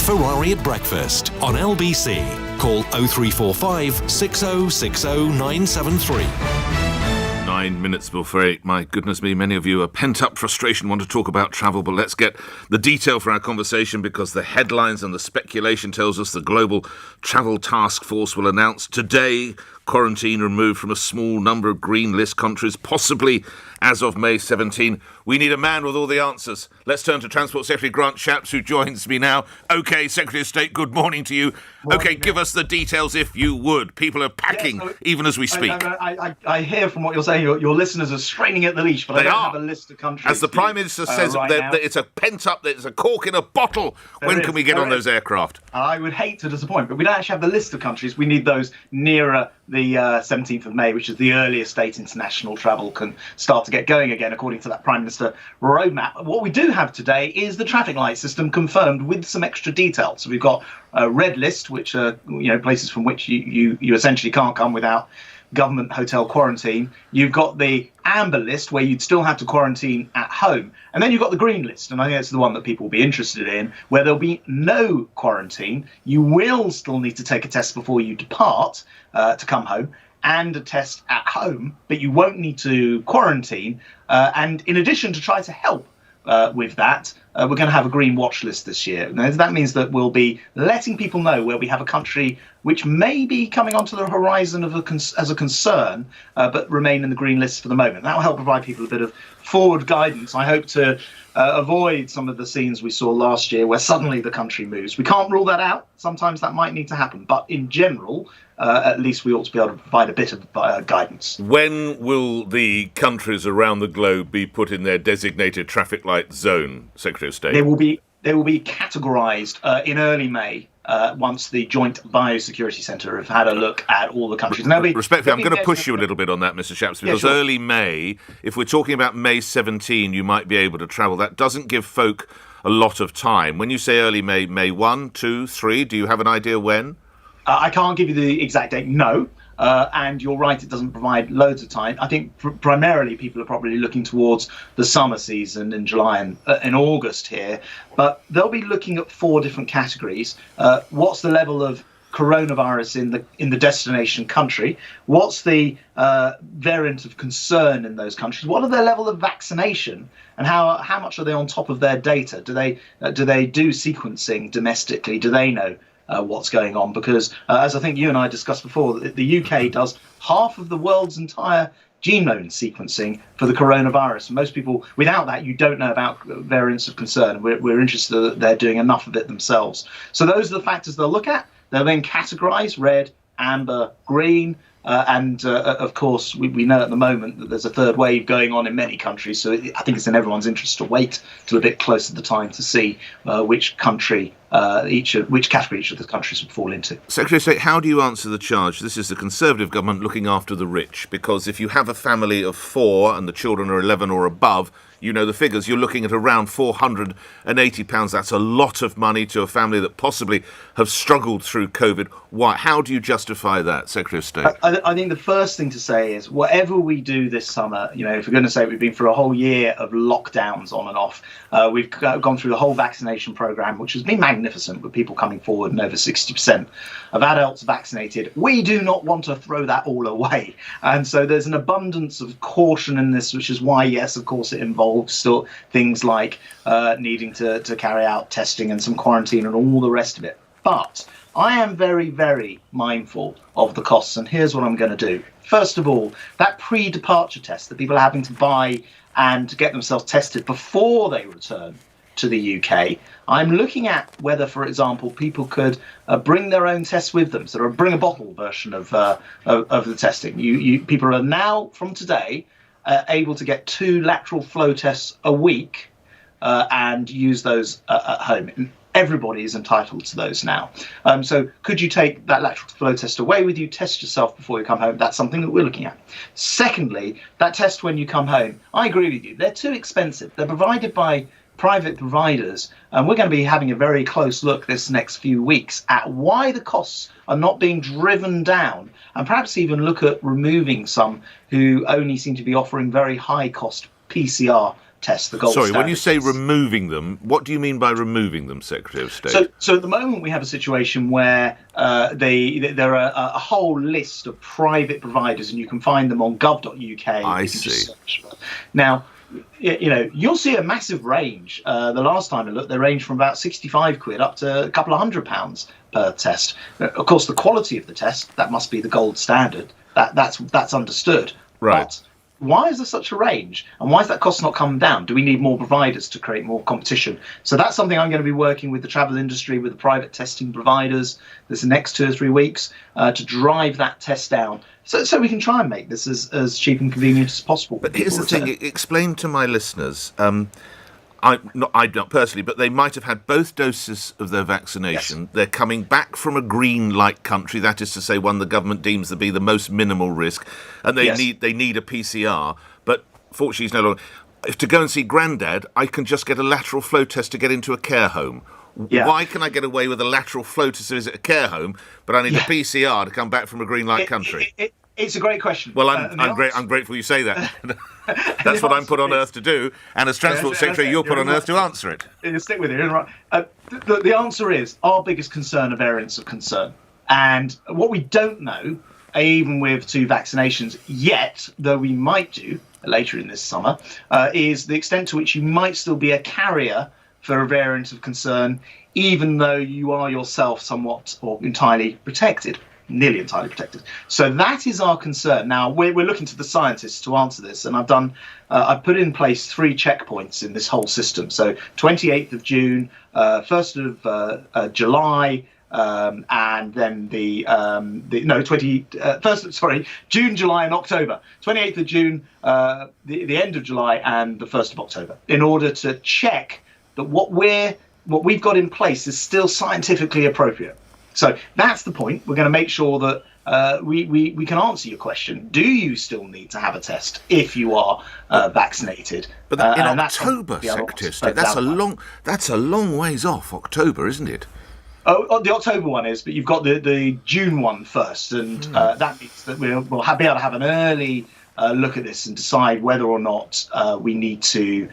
Ferrari at breakfast on LBC. Call 0345 6060 973. 9 minutes before 8. My goodness me, many of you are pent-up frustration, want to talk about travel, but let's get the detail for our conversation, because the headlines and the speculation tells us the Global Travel Task Force will announce today quarantine removed from a small number of green list countries, possibly as of May 17. We need a man with all the answers. Let's turn to Transport Secretary Grant Shapps, who joins me now. OK, Secretary of State, good morning to you. OK, give us the details if you would. People are packing even as we speak. I hear from what you're saying, your listeners are straining at the leash, but I don't have a list of countries. As the Prime Minister says, that it's a pent-up, it's a cork in a bottle. When can we get on those aircraft? I would hate to disappoint, but we don't actually have the list of countries. We need those nearer the 17th of May, which is the earliest date international travel can start to get going again, according to that Prime Minister roadmap. What we do have today is the traffic light system confirmed with some extra detail. So we've got a red list, which are places from which you essentially can't come without government hotel quarantine. You've got the amber list, where you'd still have to quarantine at home. And then you've got the green list, and I think that's the one that people will be interested in, where there'll be no quarantine. You will still need to take a test before you depart to come home, and a test at home, but you won't need to quarantine. And in addition, to try to help with that, we're going to have a green watch list this year. Now, that means that we'll be letting people know where we have a country which may be coming onto the horizon as a concern, but remain in the green list for the moment. That will help provide people a bit of forward guidance. I hope to avoid some of the scenes we saw last year where suddenly the country moves. We can't rule that out. Sometimes that might need to happen. But in general, at least we ought to be able to provide a bit of guidance. When will the countries around the globe be put in their designated traffic light zone, Secretary of State? They will be categorised in early May. Once the Joint Biosecurity Centre have had a look at all the countries. Respectfully, I'm going to push you a little bit on that, Mr. Shapps, because early May, if we're talking about May 17, you might be able to travel. That doesn't give folk a lot of time. When you say early May, May 1, 2, 3, do you have an idea when? I can't give you the exact date, no. And you're right, it doesn't provide loads of time. I think primarily people are probably looking towards the summer season in July and August here. But they'll be looking at 4 different categories. What's the level of coronavirus in the destination country? What's the variant of concern in those countries? What are their level of vaccination? And how much are they on top of their data? Do they do sequencing domestically? Do they know what's going on? Because as I think you and I discussed before, the UK does half of the world's entire genome sequencing for the coronavirus. Most people, without that, you don't know about variants of concern. We're interested that they're doing enough of it themselves. So those are the factors they'll look at. They'll then categorise red, amber, green. And of course, we know at the moment that there's a third wave going on in many countries. So I think it's in everyone's interest to wait till a bit closer to the time to see which category each of the countries would fall into. Secretary of State, how do you answer the charge? This is the Conservative government looking after the rich, because if you have a family of 4 and the children are 11 or above, you know the figures, you're looking at around £480. That's a lot of money to a family that possibly have struggled through COVID. Why? How do you justify that, Secretary of State? I think the first thing to say is whatever we do this summer, if we're going to say we've been through a whole year of lockdowns on and off, we've gone through the whole vaccination programme, which has been magnificent, with people coming forward and over 60% of adults vaccinated. We do not want to throw that all away. And so there's an abundance of caution in this, which is why, yes, of course, it involves still things like needing to carry out testing and some quarantine and all the rest of it. But I am very, very mindful of the costs, and here's what I'm going to do. First of all, that pre-departure test that people are having to buy and to get themselves tested before they return to the UK, I'm looking at whether, for example, people could bring their own tests with them, sort of bring a bottle version of the testing. People are now, from today, able to get 2 lateral flow tests a week and use those at home. Everybody is entitled to those now. So could you take that lateral flow test away with you, test yourself before you come home? That's something that we're looking at. Secondly, that test when you come home, I agree with you, they're too expensive. They're provided by private providers, and we're going to be having a very close look this next few weeks at why the costs are not being driven down, and perhaps even look at removing some who only seem to be offering very high cost PCR test, the gold Sorry, standard. when you say removing them, what do you mean by removing them, Secretary of State? So at the moment we have a situation where there are a whole list of private providers, and you can find them on gov.uk. I You can just see. search for them. Now, you'll see a massive range. The last time I looked, they range from about 65 quid up to a couple of £100 per test. Of course, the quality of the test, that must be the gold standard. That's understood. Right. But why is there such a range? And why is that cost not coming down? Do we need more providers to create more competition? So that's something I'm going to be working with the travel industry, with the private testing providers this next 2 or 3 weeks to drive that test down. So we can try and make this as cheap and convenient as possible. But here's the thing, explain to my listeners, I don't personally, but they might have had both doses of their vaccination. Yes. They're coming back from a green light country, that is to say one the government deems to be the most minimal risk, and they need a PCR. But fortunately, it's no longer. If to go and see Grandad, I can just get a lateral flow test to get into a care home. Yeah. Why can I get away with a lateral flow to visit a care home, but I need a PCR to come back from a green light country? It's a great question. Well, I'm grateful you say that. That's what I'm put on earth to do. And as Transport Secretary, you're put on earth to answer it. Stick with it. Right. The answer is our biggest concern are variants of concern. And what we don't know, even with 2 vaccinations yet, though we might do later in this summer, is the extent to which you might still be a carrier for a variant of concern, even though you are yourself somewhat or entirely protected. Nearly entirely protected. So that is our concern. Now we're looking to the scientists to answer this, and I've put in place 3 checkpoints in this whole system. So 28th of June, 1st of July, and then June, July, and October. 28th of June, the end of July, and the 1st of October, in order to check that what we've got in place is still scientifically appropriate. So that's the point. We're going to make sure that we can answer your question. Do you still need to have a test if you are vaccinated? But in October, Secretary of State, that's a long ways off. October, isn't it? Oh, the October one is, but you've got the June one first, and that means that we'll be able to have an early look at this and decide whether or not we need to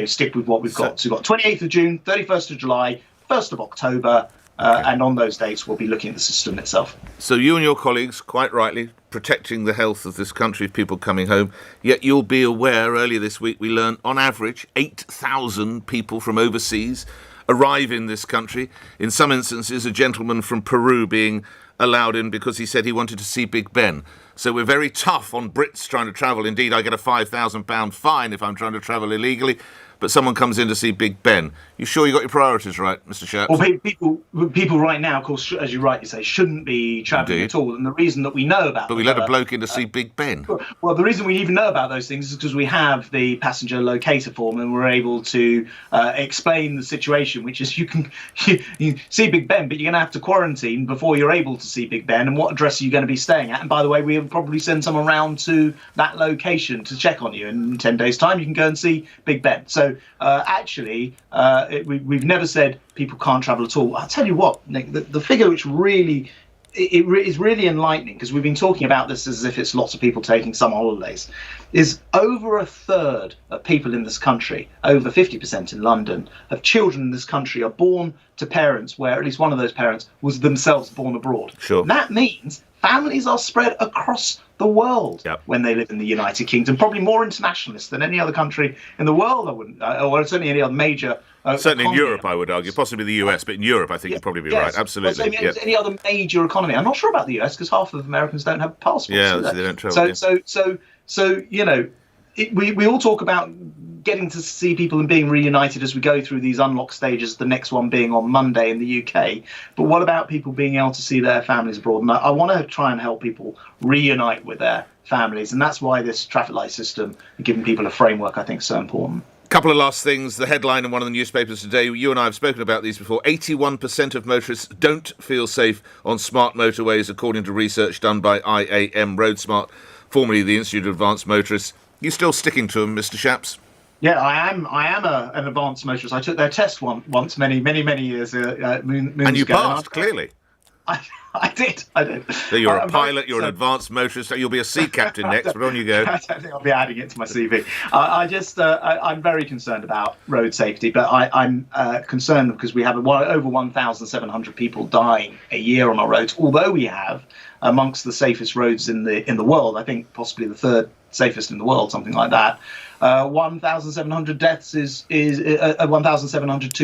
stick with what we've got. So we've got 28th of June, 31st of July, 1st of October. And on those dates, we'll be looking at the system itself. So you and your colleagues, quite rightly, protecting the health of this country of people coming home. Yet you'll be aware, earlier this week, we learned, on average, 8,000 people from overseas arrive in this country. In some instances, a gentleman from Peru being allowed in because he said he wanted to see Big Ben. So we're very tough on Brits trying to travel. Indeed, I get a £5,000 fine if I'm trying to travel illegally. But someone comes in to see Big Ben. You sure you got your priorities right, Mr. Shapps? Well, people right now, of course, as you rightly say, shouldn't be travelling at all. And the reason that we know about... But we let a bloke in to see Big Ben. Well, the reason we even know about those things is because we have the passenger locator form, and we're able to explain the situation, which is you see Big Ben, but you're going to have to quarantine before you're able to see Big Ben. And what address are you going to be staying at? And by the way, we'll probably send someone around to that location to check on you. And in 10 days' time, you can go and see Big Ben. So we've never said people can't travel at all. I'll tell you what, Nick, the figure which really is really enlightening, because we've been talking about this as if it's lots of people taking summer holidays, is over a third of people in this country, over 50% in London, of children in this country are born to parents where at least one of those parents was themselves born abroad. Sure. And that means families are spread across the world when they live in the United Kingdom, probably more internationalist than any other country in the world, I wouldn't, or certainly any other major certainly economy. In Europe, I would argue, possibly the US, but in Europe, I think you'd probably be right. Absolutely. Well, any other major economy. I'm not sure about the US because half of Americans don't have passports. Yeah, they don't travel. So we all talk about getting to see people and being reunited as we go through these unlock stages, the next one being on Monday in the UK. But what about people being able to see their families abroad? And I want to try and help people reunite with their families. And that's why this traffic light system, giving people a framework, I think is so important. Couple of last things. The headline in one of the newspapers today, you and I have spoken about these before, 81% of motorists don't feel safe on smart motorways, according to research done by IAM RoadSmart, formerly the Institute of Advanced Motorists. You still sticking to them, Mr. Shapps? Yeah, I am an advanced motorist. I took their test once, many years moons and you ago. passed, clearly. I did. So you're a pilot, you're an advanced motorist, so you'll be a sea captain next, but on you go. I don't think I'll be adding it to my CV. I'm very concerned about road safety, but I'm concerned because we have over 1,700 people dying a year on our roads, although we have amongst the safest roads in the world. I think possibly the third safest in the world, something like that. 1,700 deaths is 1,700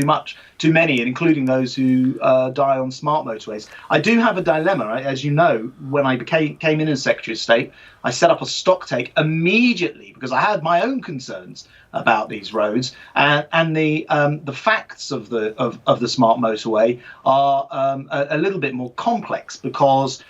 too many, and including those who die on smart motorways. I do have a dilemma, right? As you know, when I came in as Secretary of State, I set up a stock take immediately because I had my own concerns about these roads, and the facts of the smart motorway are a little bit more complex because,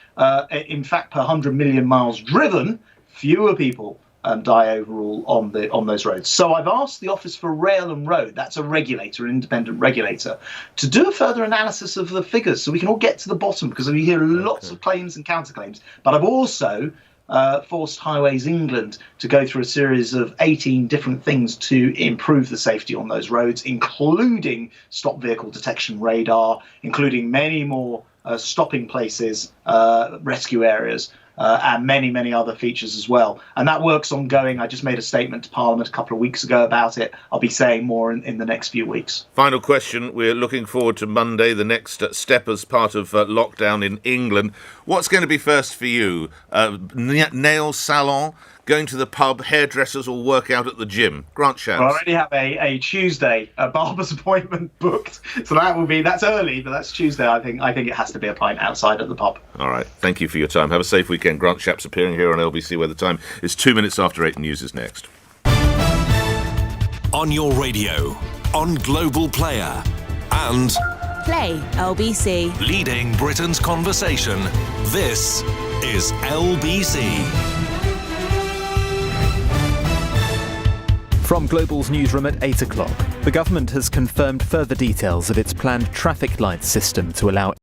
in fact, per 100 million miles driven, fewer people die overall on those roads. So I've asked the Office for Rail and Road, that's a regulator, an independent regulator, to do a further analysis of the figures so we can all get to the bottom, because we hear lots of claims and counterclaims. But I've also forced Highways England to go through a series of 18 different things to improve the safety on those roads, including stop vehicle detection radar, including many more stopping places, rescue areas, and many other features as well. And that work's ongoing. I just made a statement to Parliament a couple of weeks ago about it. I'll be saying more in the next few weeks. Final question. We're looking forward to Monday, the next step as part of lockdown in England. What's going to be first for you? Nail salon, going to the pub, hairdressers, or work out at the gym? Grant Shapps. I already have a Tuesday barber's appointment booked, so that's early, but that's Tuesday. I think it has to be a pint outside at the pub. All right. Thank you for your time. Have a safe weekend. Grant Shapps appearing here on LBC, where the time is 2 minutes after 8. News is next. On your radio, on Global Player, and Play LBC. leading Britain's conversation. This is LBC. From Global's newsroom at 8 o'clock, the government has confirmed further details of its planned traffic light system to allow